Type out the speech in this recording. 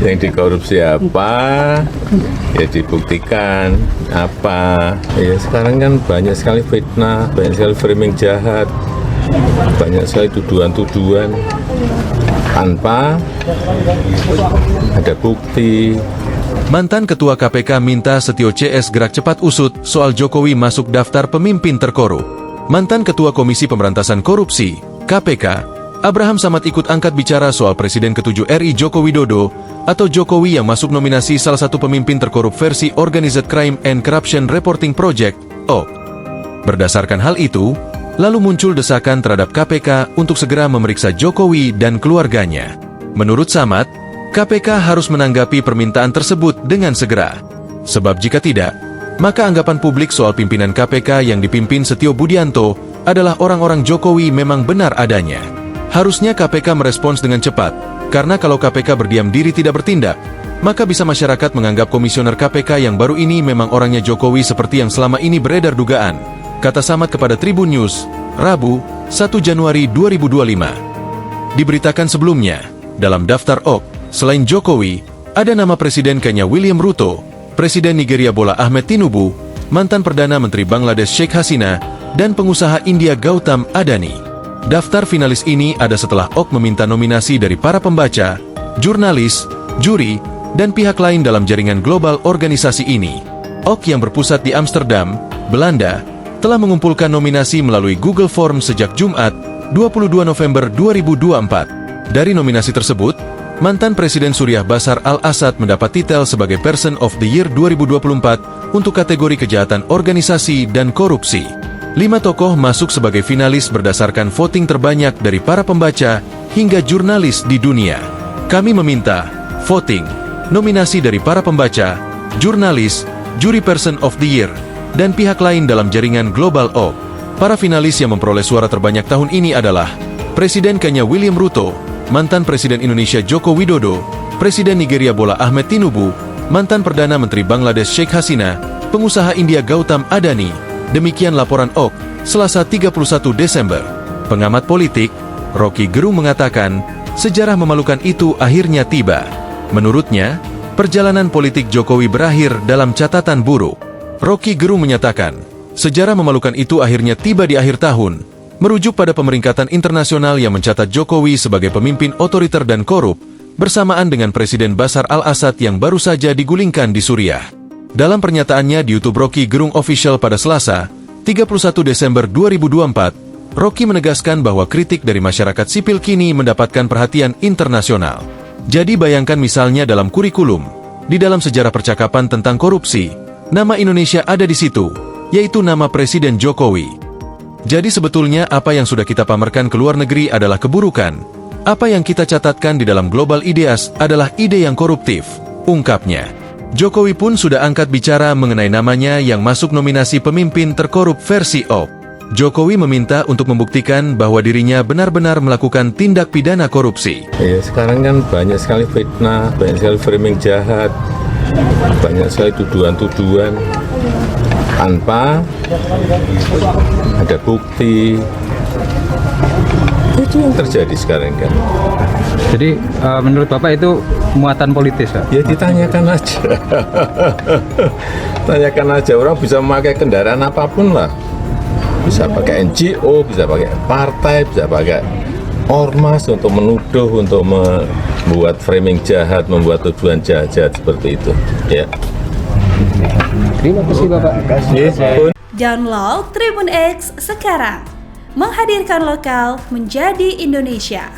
Yang dikorupsi apa, ya dibuktikan apa. Ya sekarang kan banyak sekali fitnah, banyak sekali framing jahat, banyak sekali tuduhan-tuduhan tanpa ada bukti. Mantan Ketua KPK minta Setio CS gerak cepat usut soal Jokowi masuk daftar pemimpin terkorup. Mantan Ketua Komisi Pemberantasan Korupsi, KPK, Abraham Samad ikut angkat bicara soal Presiden ke-7 RI Joko Widodo atau Jokowi yang masuk nominasi salah satu pemimpin terkorup versi Organized Crime and Corruption Reporting Project, OCR. Berdasarkan hal itu, lalu muncul desakan terhadap KPK untuk segera memeriksa Jokowi dan keluarganya. Menurut Samad, KPK harus menanggapi permintaan tersebut dengan segera. Sebab jika tidak, maka anggapan publik soal pimpinan KPK yang dipimpin Setio Budianto adalah orang-orang Jokowi memang benar adanya. Harusnya KPK merespons dengan cepat, karena kalau KPK berdiam diri tidak bertindak, maka bisa masyarakat menganggap komisioner KPK yang baru ini memang orangnya Jokowi seperti yang selama ini beredar dugaan, kata Samad kepada Tribun News, Rabu, 1 Januari 2025. Diberitakan sebelumnya, dalam daftar OCR, selain Jokowi, ada nama Presiden Kenya William Ruto, Presiden Nigeria Bola Ahmed Tinubu, mantan Perdana Menteri Bangladesh Sheikh Hasina, dan pengusaha India Gautam Adani. Daftar finalis ini ada setelah OCR meminta nominasi dari para pembaca, jurnalis, juri, dan pihak lain dalam jaringan global organisasi ini. OCR yang berpusat di Amsterdam, Belanda, telah mengumpulkan nominasi melalui Google Form sejak Jumat, 22 November 2024. Dari nominasi tersebut, mantan Presiden Suriah Bashar al-Assad mendapat titel sebagai Person of the Year 2024 untuk kategori kejahatan organisasi dan korupsi. 5 tokoh masuk sebagai finalis berdasarkan voting terbanyak dari para pembaca hingga jurnalis di dunia. Kami meminta voting, nominasi dari para pembaca, jurnalis, juri Person of the Year, dan pihak lain dalam jaringan Global OCR. Para finalis yang memperoleh suara terbanyak tahun ini adalah Presiden Kenya William Ruto, mantan Presiden Indonesia Joko Widodo, Presiden Nigeria Bola Ahmed Tinubu, mantan Perdana Menteri Bangladesh Sheikh Hasina, pengusaha India Gautam Adani. Demikian laporan OCR, Selasa 31 Desember. Pengamat politik, Rocky Gerung mengatakan, sejarah memalukan itu akhirnya tiba. Menurutnya, perjalanan politik Jokowi berakhir dalam catatan buruk. Rocky Gerung menyatakan, sejarah memalukan itu akhirnya tiba di akhir tahun, merujuk pada pemeringkatan internasional yang mencatat Jokowi sebagai pemimpin otoriter dan korup, bersamaan dengan Presiden Bashar al-Assad yang baru saja digulingkan di Suriah. Dalam pernyataannya di YouTube Rocky Gerung Official pada Selasa, 31 Desember 2024, Rocky menegaskan bahwa kritik dari masyarakat sipil kini mendapatkan perhatian internasional. Jadi bayangkan misalnya dalam kurikulum, di dalam sejarah percakapan tentang korupsi, nama Indonesia ada di situ, yaitu nama Presiden Jokowi. Jadi sebetulnya apa yang sudah kita pamerkan ke luar negeri adalah keburukan. Apa yang kita catatkan di dalam Global Ideas adalah ide yang koruptif, ungkapnya. Jokowi pun sudah angkat bicara mengenai namanya yang masuk nominasi pemimpin terkorup versi OCR. Jokowi meminta untuk membuktikan bahwa dirinya benar-benar melakukan tindak pidana korupsi. Ya sekarang kan banyak sekali fitnah, banyak sekali framing jahat, banyak sekali tuduhan-tuduhan tanpa ada bukti. Itu yang terjadi sekarang kan. Jadi menurut Bapak itu muatan politis, Pak? Ya ditanyakan aja. Tanyakan aja, orang bisa memakai kendaraan apapun lah. Bisa pakai NGO, bisa pakai partai, bisa pakai ormas untuk menuduh, untuk membuat framing jahat, membuat tuduhan jahat seperti itu. Ya. Terima kasih Bapak. Download Tribun X sekarang. Menghadirkan lokal menjadi Indonesia.